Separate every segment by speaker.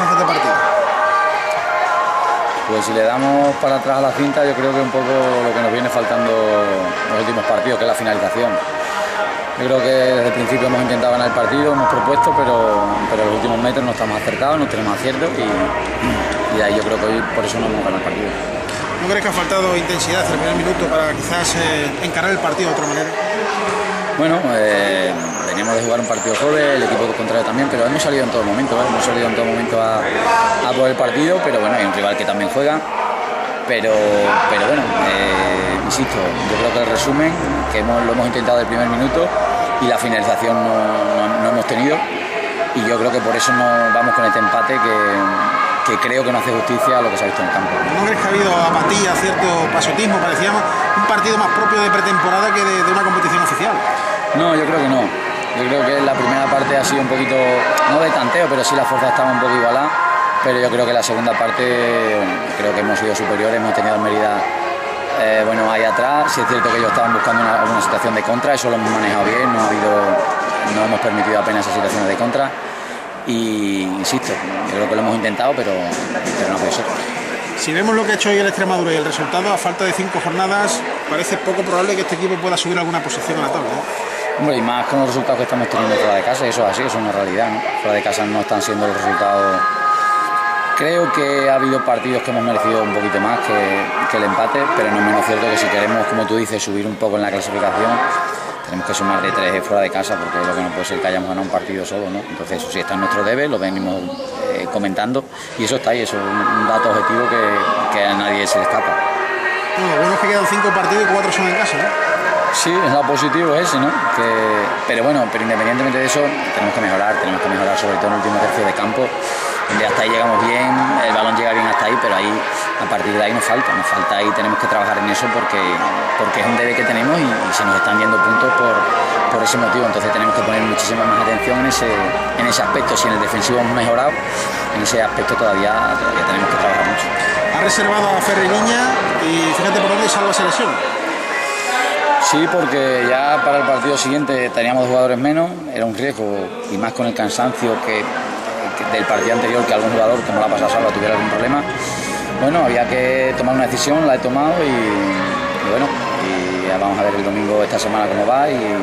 Speaker 1: hace este partido?
Speaker 2: Pues si le damos para atrás a la cinta, yo creo que un poco lo que nos viene faltando en los últimos partidos, que es la finalización. Yo creo que desde el principio hemos intentado ganar el partido, hemos propuesto, pero en los últimos metros no estamos acertados, no tenemos aciertos y ahí yo creo que hoy por eso no hemos ganado el partido.
Speaker 1: ¿No crees que ha faltado intensidad en el primer minuto para quizás encarar el partido de otra manera?
Speaker 2: Bueno, veníamos de jugar un partido joven, el equipo contrario también, pero hemos salido en todo momento, hemos salido en todo momento a por el partido, pero bueno, hay un rival que también juega, pero bueno, insisto, yo creo que el resumen, que lo hemos intentado desde el primer minuto y la finalización no hemos tenido, y yo creo que por eso no vamos con este empate que creo que no hace justicia a lo que se ha visto en el campo.
Speaker 1: ¿No crees que ha habido apatía, cierto pasotismo? Parecía un partido más propio de pretemporada que de una competición oficial.
Speaker 2: No, yo creo que no. Yo creo que la primera parte ha sido un poquito, no de tanteo, pero sí la fuerza estaba un poco igualada. Pero yo creo que la segunda parte, creo que hemos sido superiores, hemos tenido Almería ahí atrás. Sí es cierto que ellos estaban buscando alguna situación de contra, eso lo hemos manejado bien, no hemos permitido apenas esas situaciones de contra. Y insisto, yo creo que lo hemos intentado, pero no puede ser.
Speaker 1: Si vemos lo que ha hecho hoy el Extremadura y el resultado, a falta de 5 jornadas, parece poco probable que este equipo pueda subir alguna posición a la tabla, ¿eh?
Speaker 2: Hombre, y más con los resultados que estamos teniendo fuera de casa, eso es así, eso es una realidad, ¿no? Fuera de casa no están siendo los resultados. Creo que ha habido partidos que hemos merecido un poquito más que el empate, pero no es menos cierto que si queremos, como tú dices, subir un poco en la clasificación, tenemos que sumar de 3 fuera de casa, porque lo que no puede ser que hayamos ganado un partido solo, ¿no? Entonces eso sí está en nuestro debe, lo venimos comentando, y eso está ahí, eso es un dato objetivo que a nadie se le escapa.
Speaker 1: Bueno, lo bueno es que quedan 5 partidos y 4 son en casa, ¿no?
Speaker 2: Sí, el lado positivo es ese, ¿no? Pero independientemente de eso, tenemos que mejorar sobre todo en el último tercio de campo, donde hasta ahí llegamos bien, el balón llega bien hasta ahí, pero ahí, a partir de ahí nos falta ahí, tenemos que trabajar en eso porque es un debe que tenemos y se nos están yendo puntos por ese motivo, entonces tenemos que poner muchísima más atención en ese aspecto. Si en el defensivo hemos mejorado, en ese aspecto todavía tenemos que trabajar mucho.
Speaker 1: Ha reservado a Ferri Niña y fíjate por dónde salva esa lesión.
Speaker 2: Sí, porque ya para el partido siguiente teníamos jugadores menos, era un riesgo, y más con el cansancio que del partido anterior, que algún jugador, como la pasada Salva, tuviera algún problema. Bueno, había que tomar una decisión, la he tomado y ya vamos a ver el domingo esta semana cómo va, y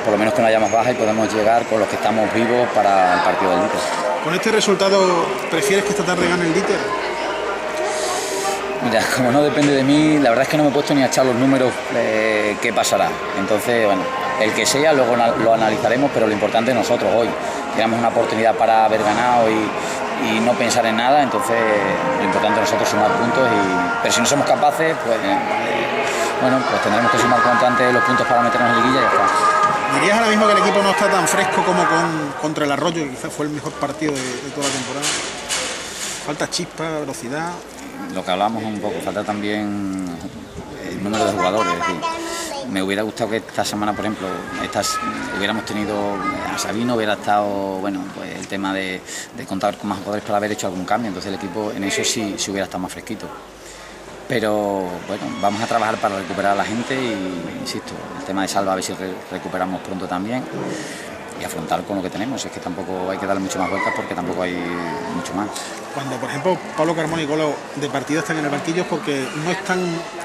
Speaker 2: por lo menos que no haya más baja y podemos llegar con los que estamos vivos para el partido del Líder.
Speaker 1: ¿Con este resultado prefieres que esta tarde gane el Líder?
Speaker 2: Mira, como no depende de mí, la verdad es que no me he puesto ni a echar los números qué pasará. Entonces, bueno, el que sea, luego lo analizaremos, pero lo importante es nosotros hoy. Tenemos una oportunidad para haber ganado y no pensar en nada, entonces lo importante es nosotros sumar puntos, pero si no somos capaces, pues tendremos que sumar cuanto antes los puntos para meternos en liguilla y ya está.
Speaker 1: ¿Dirías ahora mismo que el equipo no está tan fresco como contra el Arroyo, que quizás fue el mejor partido de toda la temporada? Falta chispa, velocidad.
Speaker 2: Lo que hablamos un poco, falta también el número de jugadores. Es decir, me hubiera gustado que esta semana, por ejemplo, hubiéramos tenido a Sabino, hubiera estado, pues el tema de contar con más jugadores para haber hecho algún cambio, entonces el equipo en eso sí hubiera estado más fresquito. Pero bueno, vamos a trabajar para recuperar a la gente y, insisto, el tema de Salva a ver si recuperamos pronto también y afrontar con lo que tenemos. Es que tampoco hay que darle mucho más vueltas porque tampoco hay mucho más.
Speaker 1: Cuando, por ejemplo, Pablo Carmona y Colau de partido están en el banquillo, porque no están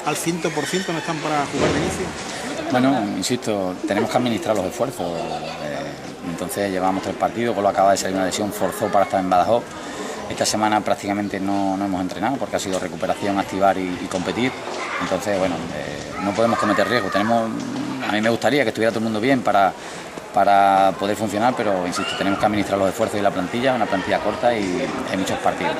Speaker 1: al 100%, no están para jugar de inicio.
Speaker 2: Bueno, insisto, tenemos que administrar los esfuerzos. Entonces llevamos 3 partidos, Colau acaba de salir una lesión, forzó para estar en Badajoz. Esta semana prácticamente no hemos entrenado porque ha sido recuperación, activar y competir. Entonces, no podemos cometer riesgos. A mí me gustaría que estuviera todo el mundo bien para poder funcionar, pero insisto, tenemos que administrar los esfuerzos y la plantilla, una plantilla corta y hay muchos partidos.